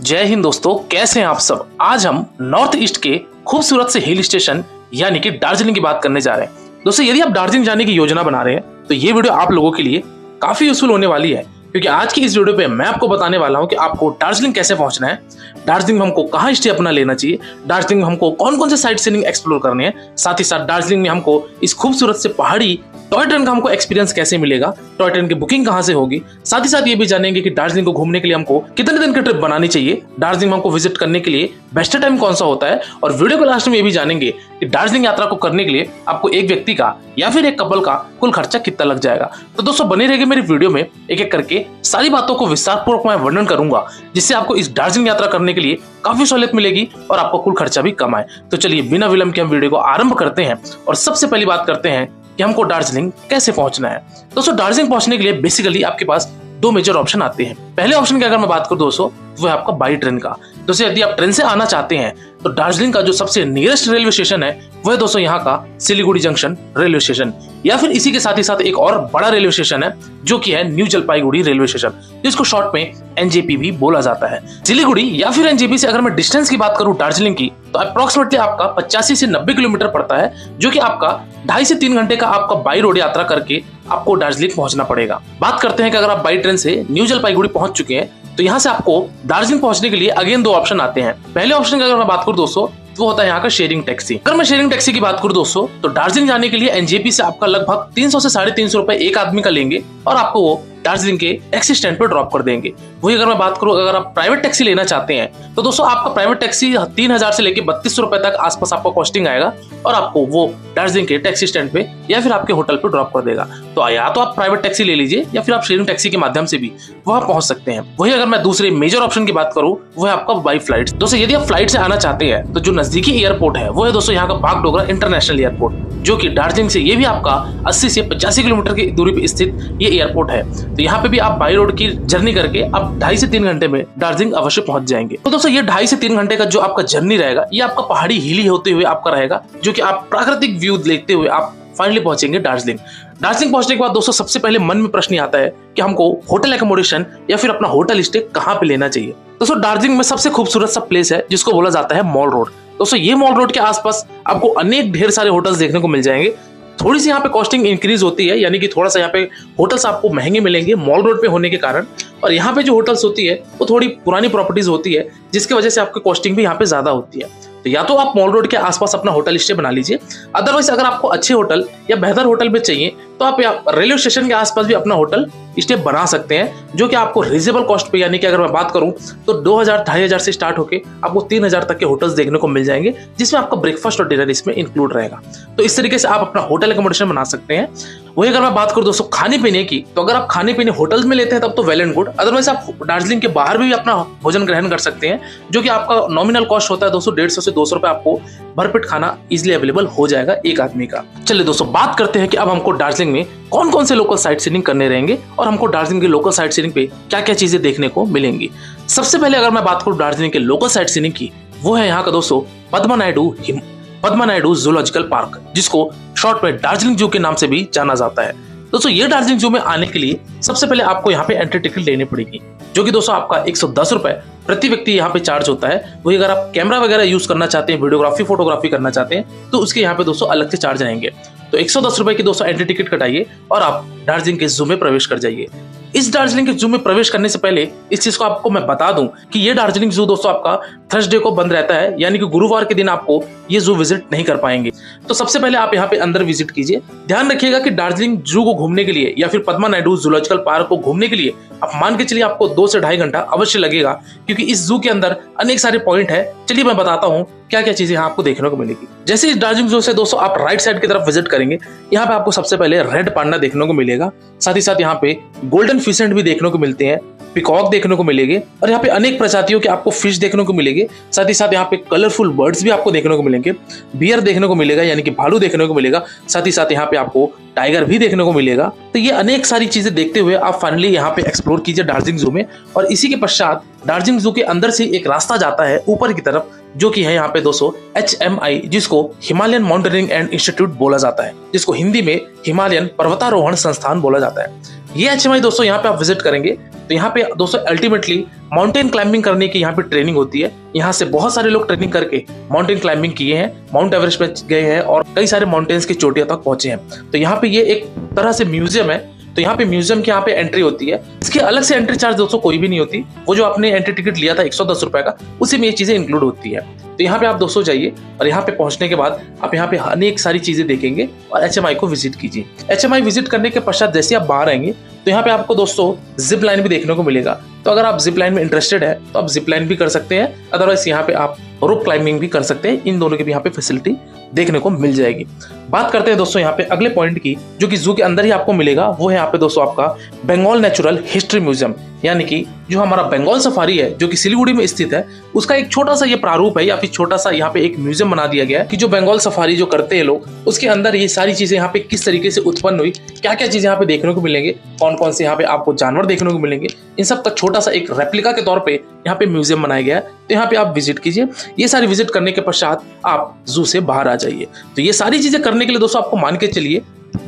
जय हिंद दोस्तों, कैसे हैं आप सब। आज हम नॉर्थ ईस्ट के खूबसूरत से हिल स्टेशन यानी कि दार्जिलिंग की बात करने जा रहे हैं। दोस्तों, यदि आप दार्जिलिंग जाने की योजना बना रहे हैं तो ये वीडियो आप लोगों के लिए काफी यूजफुल होने वाली है, क्योंकि आज की इस वीडियो पे मैं आपको बताने वाला हूं कि आपको दार्जिलिंग कैसे पहुंचना है, दार्जिलिंग में हमको कहाँ स्टे अपना लेना चाहिए, दार्जिलिंग में हमको कौन कौन से साइट सीइंग एक्सप्लोर करने हैं, साथ ही साथ दार्जिलिंग में हमको इस खूबसूरत से पहाड़ी टॉय ट्रेन का हमको एक्सपीरियंस कैसे मिलेगा, टॉय ट्रेन की बुकिंग कहाँ से होगी। साथ ही साथ ये भी जानेंगे कि दार्जिलिंग को घूमने के लिए हमको कितने दिन की ट्रिप बनानी चाहिए, दार्जिलिंग में हमको विजिट करने के लिए बेस्ट टाइम कौन सा होता है, और वीडियो के लास्ट में ये भी जानेंगे कि दार्जिलिंग यात्रा को करने के लिए आपको एक व्यक्ति का या फिर एक कपल का कुल खर्चा कितना लग जाएगा। तो दोस्तों बने रहिए मेरी वीडियो में, एक एक करके सारी बातों को विस्तारपूर्वक मैं वर्णन करूंगा, जिससे आपको इस दार्जिलिंग यात्रा करने के लिए काफी सहूलियत मिलेगी और आपको कुल खर्चा भी कम आए। तो चलिए बिना विलंब के हम वीडियो को आरंभ करते हैं और सबसे पहली बात करते हैं कि हमको दार्जिलिंग कैसे पहुंचना है। दोस्तों, दार्जिलिंग पहुंचने के लिए बेसिकली आपके पास दो मेजर ऑप्शन आते हैं। पहले ऑप्शन की अगर मैं बात करूं दोस्तों, वो है आपका बाई ट्रेन का। दोस्तों, यदि आप ट्रेन से आना चाहते हैं तो दार्जिलिंग का जो सबसे नियरेस्ट रेलवे स्टेशन है वो है दोस्तों यहाँ का सिलीगुड़ी जंक्शन रेलवे स्टेशन, या फिर इसी के साथ ही साथ एक और बड़ा रेलवे स्टेशन है जो कि है न्यू जलपाईगुड़ी रेलवे स्टेशन, जिसको शॉर्ट में एनजेपी भी बोला जाता है। सिलीगुड़ी या फिर एनजेपी से अगर मैं डिस्टेंस की बात करूं दार्जिलिंग की, तो अप्रोक्सीमेटली आपका 85 से 90 किलोमीटर पड़ता है, जो कि आपका 2.5 से 3 घंटे का आपका बाई रोड यात्रा करके आपको दार्जिलिंग पहुंचना पड़ेगा। बात करते हैं कि अगर आप बाई ट्रेन से न्यू जलपाईगुड़ी पहुंच चुके हैं तो यहाँ से आपको दार्जिलिंग पहुंचने के लिए अगेन दो ऑप्शन आते हैं। पहले ऑप्शन की अगर मैं बात करूं दोस्तों, वो होता है यहाँ का शेयरिंग टैक्सी। अगर मैं शेयरिंग टैक्सी की बात करूं दोस्तों, तो दार्जिलिंग जाने के लिए एनजेपी से आपका लगभग 300 से 350 रुपए एक आदमी का लेंगे और आपको वो दार्जिलिंग के टैक्सी स्टैंड पर ड्रॉप कर देंगे। वही अगर मैं बात करूं, अगर आप प्राइवेट टैक्सी लेना चाहते हैं तो दोस्तों आपका प्राइवेट टैक्सी 3000 से लेकर 3200 रुपए तक आसपास आपका कॉस्टिंग आएगा और आपको वो दार्जिलिंग के टैक्सी स्टैंड पे या फिर आपके होटल पे ड्रॉप कर देगा। तो या तो आप प्राइवेट टैक्सी ले लीजिए या फिर आप शेयरिंग टैक्सी के माध्यम से भी वहां पहुंच सकते हैं। वही अगर मैं दूसरे मेजर ऑप्शन की बात करूं, वो है आपका बाई फ्लाइट। दोस्तों, यदि आप फ्लाइट से आना चाहते हैं तो जो नजदीकी एयरपोर्ट है वो है दोस्तों यहाँ का बागडोगरा इंटरनेशनल एयरपोर्ट, जो कि दार्जिलिंग से ये भी आपका 80 से 85 किलोमीटर की दूरी पे स्थित ये एयरपोर्ट है। तो यहाँ पे भी आप बाई रोड की जर्नी करके आप 2.5 से 3 घंटे में दार्जिलिंग अवश्य पहुंच जाएंगे। तो दोस्तों, ये 2.5 से 3 घंटे का जो आपका जर्नी रहेगा, ये आपका पहाड़ी हिली होते हुए आपका रहेगा, जो कि आप प्राकृतिक व्यू देखते हुए आप फाइनली पहुंचेंगे दार्जिलिंग। दार्जिलिंग पहुंचने के बाद दोस्तों सबसे पहले मन में प्रश्न आता है कि हमको होटल एकोमोडेशन या फिर अपना होटल स्टे कहाँ पे लेना चाहिए। दोस्तों, दार्जिलिंग में सबसे खूबसूरत सा प्लेस है जिसको बोला जाता है मॉल रोड। दोस्तों, ये मॉल रोड के आसपास आपको अनेक ढेर सारे होटल्स देखने को मिल जाएंगे। थोड़ी सी यहाँ पे कॉस्टिंग इंक्रीज होती है, यानी कि थोड़ा सा यहाँ पे होटल्स आपको महंगे मिलेंगे मॉल रोड पे होने के कारण, और यहाँ पे जो होटल्स होती है वो थोड़ी पुरानी प्रॉपर्टीज होती है, जिसकी वजह से आपकी कॉस्टिंग भी यहाँ पे ज्यादा होती है। तो या तो आप मॉल रोड के आसपास अपना होटल स्टे बना लीजिए, अदरवाइज अगर आपको अच्छे होटल या बेहतर होटल में चाहिए तो आप रेलवे स्टेशन के आसपास भी अपना होटल स्टे बना सकते हैं, जो कि आपको रिजनेबल कॉस्ट पे, यानी कि अगर मैं बात करूं तो 2000-2500 से स्टार्ट होके आपको 3000 तक के होटल्स देखने को मिल जाएंगे, जिसमें आपका ब्रेकफास्ट और डिनर इसमें इंक्लूड रहेगा। तो इस तरीके से आप अपना होटल एकोमोडेशन बना सकते हैं। वही अगर मैं बात करूं दोस्तों खाने पीने की, तो अगर आप खाने पीने होटल्स में लेते हैं तब तो वेल एंड गुड, अदरवाइज आप दार्जिलिंग के बाहर भी अपना भोजन ग्रहण कर सकते हैं, जो कि आपका नॉमिनल कॉस्ट होता है दोस्तों 150 से 200 रुपए, आपको भरपेट खाना इजिली अवेलेबल हो जाएगा एक आदमी का। चलिए दोस्तों, बात करते हैं कि अब हमको दार्जिलिंग में कौन कौन से लोकल साइट सीइंग करने रहेंगे और हमको दार्जिलिंग के लोकल साइट सीइंग पे क्या क्या चीजें देखने को मिलेंगी। सबसे पहले अगर मैं बात करूं दार्जिलिंग के लोकल साइट सीइंग की, वो है यहाँ का दोस्तों पद्मा नायडू जूलॉजिकल पार्क, जिसको शॉर्ट में दार्जिलिंग जू के नाम से भी जाना जाता है। दोस्तों, ये दार्जिलिंग जू में आने के लिए सबसे पहले आपको यहाँ पे एंट्री टिकट लेनी पड़ेगी, जो कि दोस्तों आपका 110 रुपए प्रति व्यक्ति यहाँ पे चार्ज होता है। वही अगर आप कैमरा वगैरह यूज करना चाहते हैं, वीडियोग्राफी फोटोग्राफी करना चाहते हैं, तो उसके यहाँ पे दोस्तों अलग से चार्ज रहेंगे। तो 110 रुपए की दोस्तों एंट्री टिकट कटाइए और आप दार्जिलिंग के जू में प्रवेश कर जाइए। इस दार्जिलिंग के जू में प्रवेश करने से पहले इस चीज को आपको मैं बता दूं कि ये दार्जिलिंग जू दोस्तों आपका थर्सडे को बंद रहता है, यानी कि गुरुवार के दिन आपको ये जू विजिट नहीं कर पाएंगे। तो सबसे पहले आप यहाँ पे अंदर विजिट कीजिए। ध्यान रखिएगा कि दार्जिलिंग जू को घूमने के लिए या फिर पद्मा नायडू जूलॉजिकल पार्क को घूमने के लिए आप मान के चलिए आपको 2 से 2.5 घंटा अवश्य लगेगा, क्योंकि इस जू के अंदर अनेक सारे पॉइंट है। चलिए मैं बताता हूँ क्या क्या चीजें यहाँ आपको देखने को मिलेगी। जैसे इस दार्जिलिंग जू से दोस्तों आप राइट साइड की तरफ विजिट करेंगे, यहाँ पे आपको सबसे पहले रेड पांडा देखने को मिलेगा, साथ ही साथ यहाँ पे गोल्डन फिशेंट भी देखने को मिलते हैं, पिकॉक देखने को मिलेंगे, और यहाँ पे अनेक प्रजातियों के आपको फिश देखने को मिलेंगे। साथ ही साथ यहाँ पे कलरफुल बर्ड्स भी आपको देखने को मिलेंगे, बियर देखने को मिलेगा यानी कि भालू देखने को मिलेगा, साथ ही साथ यहाँ पे आपको टाइगर भी देखने को मिलेगा। तो ये अनेक सारी चीजें देखते हुए आप फाइनली यहाँ पे एक्सप्लोर कीजिए दार्जिलिंग जू में, और इसी के पश्चात दार्जिलिंग जू के अंदर से एक रास्ता जाता है ऊपर की तरफ, जो कि है यहाँ पे दोस्तों HMI, जिसको हिमालयन माउंटेनियरिंग एंड इंस्टीट्यूट बोला जाता है, जिसको हिंदी में हिमालयन पर्वतारोहण संस्थान बोला जाता है। ये HMI दोस्तों यहाँ पे आप विजिट करेंगे तो यहाँ पे दोस्तों अल्टीमेटली माउंटेन क्लाइंबिंग करने की यहाँ पे ट्रेनिंग होती है। यहाँ से बहुत सारे लोग ट्रेनिंग करके माउंटेन क्लाइंबिंग किए हैं, माउंट एवरेस्ट पे गए हैं और कई सारे माउंटेन्स की चोटियों तक पहुंचे हैं। तो यहाँ पे ये एक तरह से म्यूजियम है। तो यहाँ पे म्यूजियम की यहाँ पे एंट्री होती है। इसकी अलग से एंट्री चार्ज दोस्तों कोई भी नहीं होती। वो जो आपने एंट्री टिकट लिया था 110 रुपए का, उसी में ये चीजें इंक्लूड होती है। तो यहाँ पे आप दोस्तों जाइए और यहाँ पे पहुंचने के बाद आप यहाँ पे अनेक सारी चीजें देखेंगे और HMI को विजिट कीजिए। HMI विजिट करने के पश्चात जैसे आप बाहर आएंगे तो यहाँ पे आपको दोस्तों जिप लाइन भी देखने को मिलेगा। तो अगर आप जिप लाइन में इंटरेस्टेड है तो आप जिप लाइन भी कर सकते हैं, अदरवाइज यहाँ पे आप रोप क्लाइंबिंग भी कर सकते हैं। इन दोनों की भी यहाँ पे फैसिलिटी देखने को मिल जाएगी। बात करते हैं दोस्तों यहाँ पे अगले पॉइंट की, जो कि जू के अंदर ही आपको मिलेगा। वो है यहाँ पे दोस्तों आपका बंगाल नेचुरल हिस्ट्री म्यूजियम, यानी कि जो हमारा बंगाल सफारी है जो कि सिलीगुड़ी में स्थित है, उसका एक छोटा सा ये प्रारूप है या फिर छोटा सा यहाँ पे एक म्यूजियम बना दिया गया है कि जो बंगाल सफारी जो करते हैं लोग, उसके अंदर ये सारी चीजें यहाँ पे किस तरीके से उत्पन्न हुई, क्या क्या चीजें यहाँ पे देखने को मिलेंगे, कौन कौन से यहाँ पे आपको जानवर देखने को मिलेंगे, इन सब का छोटा सा एक रेप्लिका के तौर पे यहाँ पे म्यूजियम बनाया गया है। तो यहाँ पे आप विजिट कीजिए। ये सारी विजिट करने के पश्चात आप जू से बाहर आ जाइए। तो ये सारी चीजें करने के लिए दोस्तों आपको मान के चलिए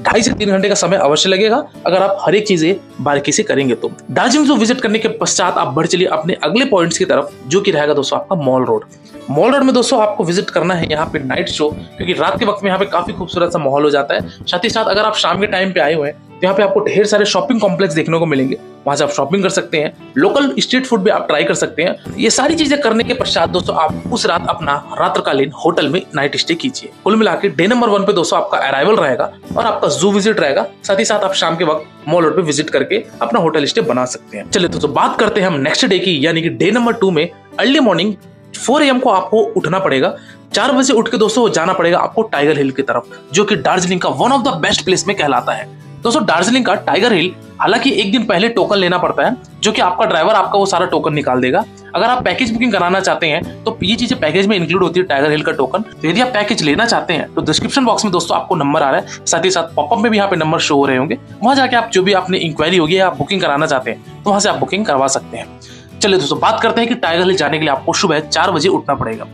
2.5 से 3 घंटे का समय अवश्य लगेगा, अगर आप हर एक चीजें बारीकी से करेंगे तो। दार्जिलिंग जू विजिट करने के पश्चात आप बढ़ चलिए अपने अगले पॉइंट्स की तरफ, जो कि रहेगा दोस्तों आपका मॉल रोड। मॉल रोड में दोस्तों आपको विजिट करना है यहाँ पे नाइट शो, क्योंकि रात के वक्त में यहाँ पे काफी खूबसूरत सा माहौल हो जाता है। साथ ही साथ अगर आप शाम के टाइम पे आए हुए हैं तो यहाँ पे आपको ढेर सारे शॉपिंग कॉम्प्लेक्स देखने को मिलेंगे। वहां से आप शॉपिंग कर सकते हैं, लोकल स्ट्रीट फूड भी आप ट्राई कर सकते हैं। ये सारी चीजें करने के पश्चात दोस्तों आप उस रात अपना रात्रकालीन होटल में नाइट स्टे कीजिए। कुल मिला के डे नंबर 1 पे दोस्तों आपका अराइवल रहेगा और आपका जू विजिट रहेगा। साथ ही साथ आप शाम के वक्त मॉल रोड पे विजिट करके अपना होटल स्टे बना सकते हैं। चलिए दोस्तों बात करते हैं हम नेक्स्ट डे की, यानी कि डे नंबर 2 में अर्ली मॉर्निंग 4 AM को आपको उठना पड़ेगा। 4 बजे उठ के दोस्तों जाना पड़ेगा आपको टाइगर हिल की तरफ, जो कि दार्जिलिंग का one of the best place में कहलाता है। दोस्तों दार्जिलिंग का टाइगर हिल, हालांकि एक दिन पहले टोकन लेना पड़ता है, जो कि आपका ड्राइवर आपका वो सारा टोकन निकाल देगा। अगर आप पैकेज बुकिंग कराना चाहते हैं तो ये चीजें पैकेज में इंक्लूड होती है, टाइगर हिल का टोकन। तो यदि आप पैकेज लेना चाहते हैं तो डिस्क्रिप्शन बॉक्स में दोस्तों आपको नंबर आ रहा है, साथ ही साथ पॉपअप में भी यहाँ पे नंबर शो हो रहे होंगे। वहां जाके आप जो भी आपने इंक्वायरी होगी या आप बुकिंग कराना चाहते हैं तो वहां से आप बुकिंग करवा सकते हैं। चलिए दोस्तों बात करते हैं कि टाइगर हिल जाने के लिए आपको सुबह 4 बजे उठना पड़ेगा।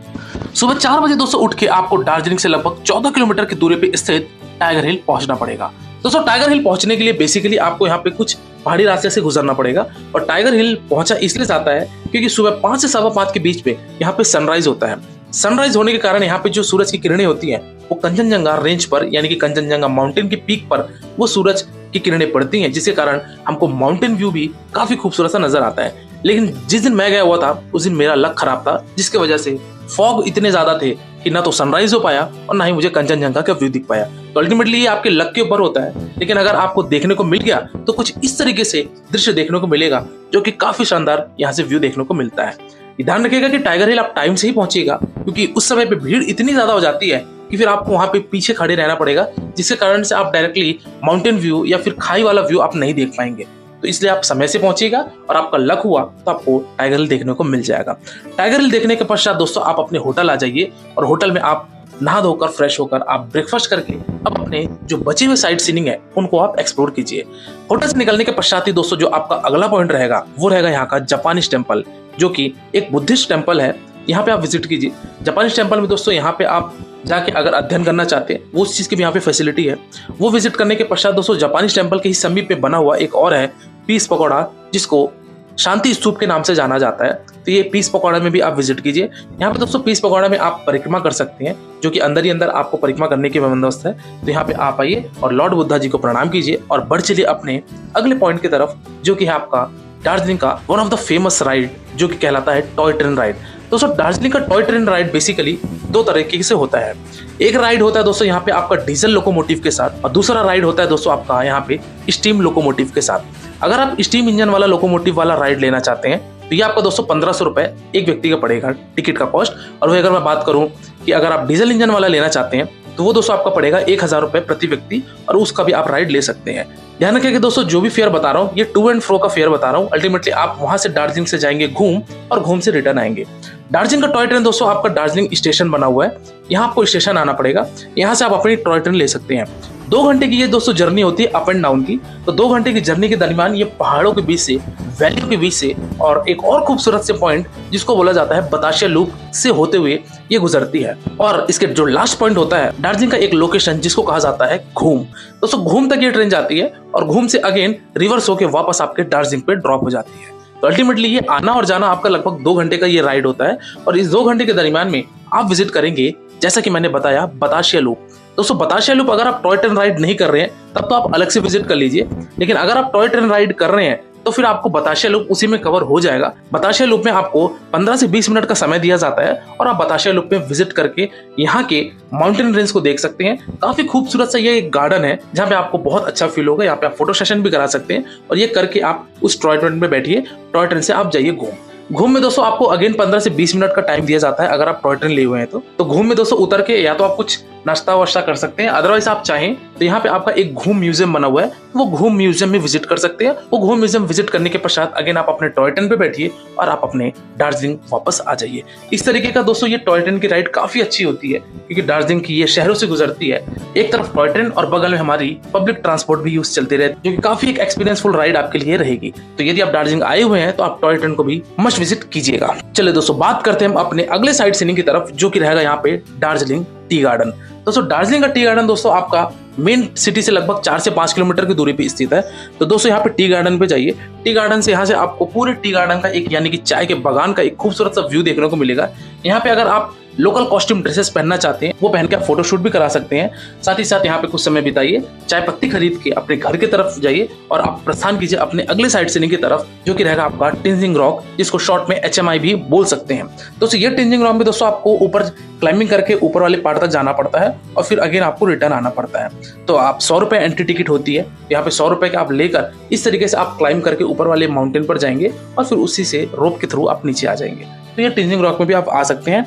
सुबह 4 बजे दोस्तों उठ के आपको दार्जिलिंग से लगभग 14 किलोमीटर की दूरी पे स्थित टाइगर हिल पहुंचना पड़ेगा। दोस्तों टाइगर हिल पहुंचने के लिए बेसिकली आपको यहाँ पे कुछ पहाड़ी रास्ते से गुजरना पड़ेगा। और टाइगर हिल पहुंचा इसलिए जाता है क्योंकि सुबह 5 से 5:15 के बीच में यहाँ पे सनराइज होता है। सनराइज होने के कारण यहाँ पे जो सूरज की किरणें होती हैं वो कंचनजंगा रेंज पर, यानी कि कंचनजंगा माउंटेन की पीक पर वो सूरज की किरणें पड़ती हैं, जिसके कारण हमको माउंटेन व्यू भी काफी खूबसूरत सा नजर आता है। लेकिन जिस दिन मैं गया हुआ था उस दिन मेरा लक खराब था, जिसकी वजह से फॉग इतने ज्यादा थे कि ना तो सनराइज हो पाया और ना ही मुझे कंचनजंगा का व्यू दिख पाया। तो अल्टीमेटली ये आपके लक के ऊपर होता है, लेकिन अगर आपको देखने को मिल गया तो कुछ इस तरीके से दृश्य देखने को मिलेगा, जो कि काफी शानदार यहाँ से व्यू देखने को मिलता है। ध्यान रखिएगा कि टाइगर हिल आप टाइम से ही पहुंचिएगा, क्योंकि उस समय पे भीड़ इतनी ज्यादा हो जाती है कि फिर आपको वहां पे पीछे खड़े रहना पड़ेगा, जिसके कारण से आप डायरेक्टली माउंटेन व्यू या फिर खाई वाला व्यू आप नहीं देख पाएंगे। तो इसलिए आप समय से पहुंचिएगा और आपका लक हुआ तो आपको टाइगर हिल देखने को मिल जाएगा। टाइगर हिल देखने के पश्चात दोस्तों आप अपने होटल आ जाइए और होटल में आप नहा धोकर फ्रेश होकर आप ब्रेकफास्ट करके अब अपने जो बचे हुए साइट सीइंग है उनको आप एक्सप्लोर कीजिए। होटल से निकलने के पश्चात ही दोस्तों जो आपका अगला पॉइंट रहेगा वो रहेगा यहाँ का जापानीज टेम्पल, जो कि एक बुद्धिस्ट टेम्पल है। यहाँ पे आप विजिट कीजिए। जापानीज टेम्पल में दोस्तों यहाँ पे आप जाके अगर अध्ययन करना चाहते हैं वो उस चीज की भी यहाँ पे फैसिलिटी है। वो विजिट करने के पश्चात दोस्तों जापानीज टेम्पल के ही समीप में बना हुआ एक और है पीस पकौड़ा, जिसको शांति स्तूप के नाम से जाना जाता है। तो ये पीस पकौड़ा में भी आप विजिट कीजिए। यहाँ पे दोस्तों पीस पकौड़ा में आप परिक्रमा कर सकते हैं, जो कि अंदर ही अंदर आपको परिक्रमा करने की बंदोबस्त है। तो यहाँ पे आप आइए और लॉर्ड बुद्धा जी को प्रणाम कीजिए और बढ़ चलिए अपने अगले पॉइंट की तरफ, जो कि है आपका दार्जिलिंग का one of the famous ride, जो कि कहलाता है टॉय ट्रेन राइड। दोस्तों दार्जिलिंग का टॉय ट्रेन राइड बेसिकली 2 तरीके से होता है। एक राइड होता है दोस्तों यहाँ पे आपका डीजल लोकोमोटिव के साथ, और दूसरा राइड होता है दोस्तों आपका यहाँ पे स्टीम लोकोमोटिव के साथ। अगर आप स्टीम इंजन वाला लोकोमोटिव वाला राइड लेना चाहते हैं तो ये आपका दोस्तों 1500 रुपए एक व्यक्ति का पड़ेगा टिकट का कॉस्ट। और वही अगर मैं बात करूं कि अगर आप डीजल इंजन वाला लेना चाहते हैं तो वो दोस्तों आपका पड़ेगा 1000 रुपए प्रति व्यक्ति, और उसका भी आप राइड ले सकते हैं। ध्यान रखिए कि दोस्तों जो भी फेयर बता रहा हूँ ये टू एंड फ्रो का फेयर बता रहा हूँ। अल्टीमेटली आप वहां से दार्जिलिंग से जाएंगे घूम और घूम से रिटर्न आएंगे। दार्जिलिंग का टॉय ट्रेन दोस्तों आपका दार्जिलिंग स्टेशन बना हुआ है, यहाँ आपको स्टेशन आना पड़ेगा, यहाँ से आप अपनी टॉय ट्रेन ले सकते हैं। 2 घंटे की ये दोस्तों जर्नी होती है अप एंड डाउन की। तो 2 घंटे की जर्नी के दरमियान ये पहाड़ों के बीच से, वैलियों के बीच से और एक और खूबसूरत से पॉइंट जिसको बोला जाता है बतासिया लूप से होते हुए ये गुजरती है। और इसके जो लास्ट पॉइंट होता है दार्जिलिंग का एक लोकेशन जिसको कहा जाता है घूम। दोस्तों घूम तक ये ट्रेन जाती है और घूम से अगेन रिवर्स होकर वापस आपके दार्जिलिंग पे ड्रॉप हो जाती है। तो अल्टीमेटली ये आना और जाना आपका लगभग 2 घंटे का ये राइड होता है। और इस 2 घंटे के दरमियान में आप विजिट करेंगे जैसा कि मैंने बताया बतासिया लूप। दोस्तों बतासिया लूप अगर आप टॉय ट्रेन राइड नहीं कर रहे हैं तब तो आप अलग से विजिट कर लीजिए, लेकिन अगर आप टॉय ट्रेन राइड कर रहे हैं तो फिर आपको बतासिया लूप उसी में कवर हो जाएगा। बतासिया लूप में आपको 15 से 20 मिनट का समय दिया जाता है और आप बतासिया लूप में विजिट करके यहाँ के माउंटेन रेंज को देख सकते हैं। काफी खूबसूरत सा ये एक गार्डन है जहाँ पे आपको बहुत अच्छा फील होगा। यहाँ पे आप फोटो सेशन भी करा सकते हैं और ये करके आप उस टॉय ट्रेन में बैठिए, टॉय ट्रेन से आप जाइए घूम में दोस्तों आपको अगेन 15 से 20 मिनट का टाइम दिया जाता है अगर आप टॉय ट्रेन लिए हुए हैं तो घूम में दोस्तों उतर के या तो आप कुछ नाश्ता वाश्ता कर सकते हैं, अदरवाइज आप चाहें तो यहाँ पे आपका एक घूम म्यूजियम बना हुआ है, वो घूम म्यूजियम में विजिट कर सकते हैं। वो घूम म्यूजियम विजिट करने के पश्चात अगेन आप अपने टॉय ट्रेन पे बैठिए और आप अपने दार्जिलिंग वापस आ जाइए। इस तरीके का दोस्तों ये टॉय ट्रेन की राइड काफी अच्छी होती है क्योंकि दार्जिलिंग की ये शहरों से गुजरती है। एक तरफ टॉय ट्रेन और बगल में हमारी पब्लिक ट्रांसपोर्ट भी यूज चलती रहती है, जो कि काफी एक एक्सपीरियंसफुल राइड आपके लिए रहेगी। तो यदि आप दार्जिलिंग आए हुए हैं तो आप टॉय ट्रेन को भी मस्ट विजिट कीजिएगा। चलिए दोस्तों बात करते हैं हम अपने अगले साइड सीइंग की तरफ, जो कि रहेगा यहाँ पे दार्जिलिंग टी गार्डन। दोस्तों दार्जिलिंग का टी गार्डन दोस्तों आपका मेन सिटी से लगभग 4 से 5 किलोमीटर की दूरी पे स्थित है। तो दोस्तों यहाँ पे टी गार्डन पे जाइए। टी गार्डन से यहाँ से आपको पूरे टी गार्डन का एक यानी कि चाय के बागान का एक खूबसूरत सा व्यू देखने को मिलेगा। यहाँ पे अगर आप लोकल कॉस्ट्यूम ड्रेसेस पहनना चाहते हैं वो पहन के आप फोटोशूट भी करा सकते हैं। साथ ही साथ यहाँ पे कुछ समय बिताइए, चाय पत्ती खरीद के अपने घर की तरफ जाइए और आप प्रस्थान कीजिए अपने अगले साइड सीइंग की तरफ, जो कि रहेगा आपका टेंजिंग रॉक, जिसको शॉर्ट में HMI भी बोल सकते हैं। दोस्तों ये टेंजिंग रॉक में दोस्तों आपको ऊपर क्लाइंबिंग करके ऊपर वाले पार्ट तक जाना पड़ता है और फिर अगेन आपको रिटर्न आना पड़ता है। तो आप 100 रुपए एंट्री टिकट होती है, यहाँ पे 100 रुपए के आप लेकर इस तरीके से आप क्लाइंब करके ऊपर वाले माउंटेन पर जाएंगे और फिर उसी से रोप के थ्रू आप नीचे आ जाएंगे। तो ये टेंजिंग रॉक में भी आप आ सकते हैं।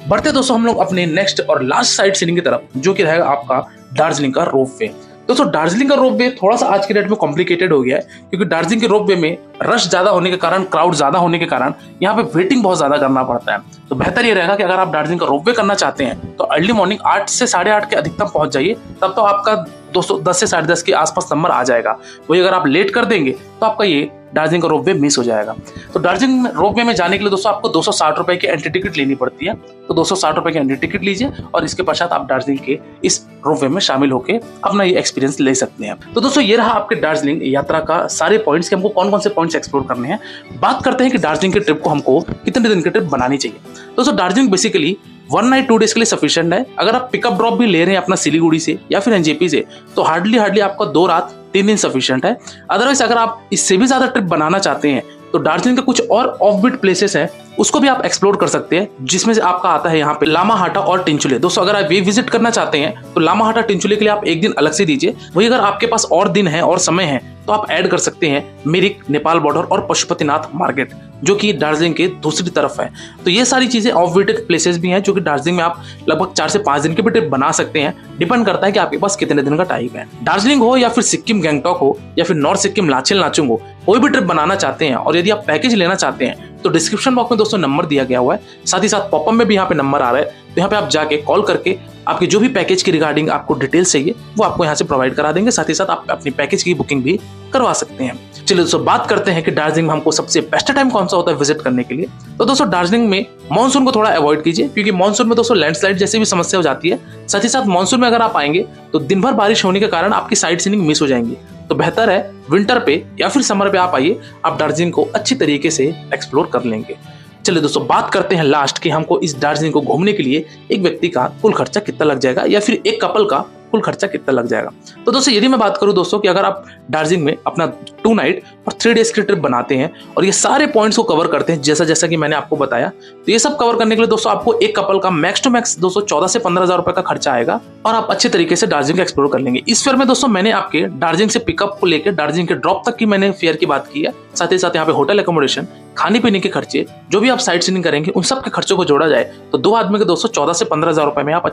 बढ़ते दोस्तों हम लोग अपने नेक्स्ट और लास्ट साइड सीइंग की तरफ, जो कि रहेगा आपका दार्जिलिंग का रोप वे। दोस्तों दार्जिलिंग का रोप वे थोड़ा सा आज के डेट में कॉम्प्लिकेटेड हो गया है क्योंकि दार्जिलिंग के रोप वे में रश ज्यादा होने के कारण, क्राउड ज्यादा होने के कारण यहाँ पे वेटिंग बहुत ज्यादा करना पड़ता है। तो बेहतर ये रहेगा कि अगर आप दार्जिलिंग का रोप वे करना चाहते हैं तो अर्ली मॉर्निंग 8 से 8:30 के अधिकतम पहुंच जाइए, तब तो आपका दोस्तों 10 से 10:30 के आसपास नंबर आ जाएगा। वही अगर आप लेट कर देंगे तो आपका ये दार्जिलिंग का रोप वे मिस हो जाएगा। तो दार्जिलिंग रोप वे में जाने के लिए दोस्तों आपको 260 रुपए की एंट्री टिकट लेनी पड़ती है। तो 260 रुपए की एंट्री टिकट लीजिए और इसके पश्चात आप दार्जिलिंग के इस रोप वे में शामिल होकर अपना ये एक्सपीरियंस ले सकते हैं। तो दोस्तों ये रहा आपके दार्जिलिंग यात्रा का सारे पॉइंट्स कि हमको कौन कौन से पॉइंट्स एक्सप्लोर करने हैं। बात करते हैं कि दार्जिलिंग के ट्रिप को हमको कितने दिन की ट्रिप बनानी चाहिए। दोस्तों दार्जिलिंग बेसिकली 1 नाइट 2 डेज के लिए सफिशिएंट है। अगर आप पिकअप ड्रॉप भी ले रहे हैं अपना सिलीगुड़ी से या फिर NJP से तो हार्डली आपका 2 रात 3 दिन सफिशिएंट है। अदरवाइज अगर आप इससे भी ज्यादा ट्रिप बनाना चाहते हैं तो दार्जिलिंग के कुछ और ऑफबीट प्लेसेस हैं, उसको भी आप एक्सप्लोर कर सकते हैं, जिसमें से आपका आता है यहाँ पे लामाहाटा और टिंचुले। दोस्तों अगर आप ये विजिट करना चाहते हैं तो लामाहाटा टिंचुले के लिए आप एक दिन अलग से दीजिए। वही अगर आपके पास और दिन है और समय है तो आप ऐड कर सकते हैं मिरिक, नेपाल बॉर्डर और पशुपतिनाथ मार्केट, जो कि दार्जिलिंग के दूसरी तरफ है। तो ये सारी चीजें ऑफबीट प्लेसेस भी हैं जो कि दार्जिलिंग में आप लगभग 4 से 5 दिन की भी ट्रिप बना सकते हैं। डिपेंड करता है कि आपके पास कितने दिन का टाइम है। दार्जिलिंग हो या फिर सिक्किम गैंगटॉक हो या फिर नॉर्थ सिक्किम लाचेन लाचुंग हो, कोई भी ट्रिप बनाना चाहते हैं और यदि आप पैकेज लेना चाहते हैं तो डिस्क्रिप्शन बॉक्स में दोस्तों नंबर दिया गया हुआ है, साथ ही साथ पॉपअप में भी यहाँ पे नंबर आ रहा है। तो यहाँ पे आप जाके कॉल करके आपके जो भी पैकेज की रिगार्डिंग आपको डिटेल्स चाहिए वो आपको यहाँ से प्रोवाइड करा देंगे। साथ ही साथ आप अपनी पैकेज की बुकिंग भी करवा सकते हैं। चलिए दोस्तों बात करते हैं कि दार्जिलिंग में हमको सबसे बेस्ट टाइम कौन सा होता है विजिट करने के लिए। तो दोस्तों दार्जिलिंग में मानसून को थोड़ा अवॉइड कीजिए क्योंकि मानसून में दोस्तों लैंडस्लाइड जैसी भी समस्या हो जाती है। साथ ही साथ मानसून में अगर आप आएंगे तो दिन भर बारिश होने के कारण आपकी साइट सीइंग मिस हो जाएंगी। तो बेहतर है विंटर पे या फिर समर पे आप आइए, आप दार्जिलिंग को अच्छी तरीके से एक्सप्लोर कर लेंगे। चलिए दोस्तों बात करते हैं लास्ट कि हमको इस दार्जिलिंग को घूमने के लिए एक व्यक्ति का कुल खर्चा कितना लग जाएगा या फिर एक कपल का कुल खर्चा कितना लग जाएगा। तो दोस्तों यदि मैं बात करूं दोस्तों कि अगर आप दार्जिलिंग में अपना 2 नाइट और 3 डेज की ट्रिप बनाते हैं और ये सारे पॉइंट्स को कवर करते हैं जैसा जैसा कि मैंने आपको बताया, तो ये सब कवर करने के लिए दोस्तों आपको एक कपल का मैक्स टू मैक्स दोस्तों 14 से 15,000 रुपए का खर्चा आएगा और आप अच्छे तरीके से दार्जिलिंग एक्सप्लोर कर लेंगे। इस फेयर में दोस्तों मैंने आपके दार्जिलिंग से पिकअप को लेकर दार्जिलिंग के ड्रॉप तक की मैंने फेयर की बात की है। साथ ही साथ यहाँ पे होटल एकोमोडेशन, खाने पीने के खर्चे, जो भी आप साइट सीइंग करेंगे उन सब के खर्चों को जोड़ा जाए तो 2 आदमी के दोस्तों 14 से 15,000 रुपए में आप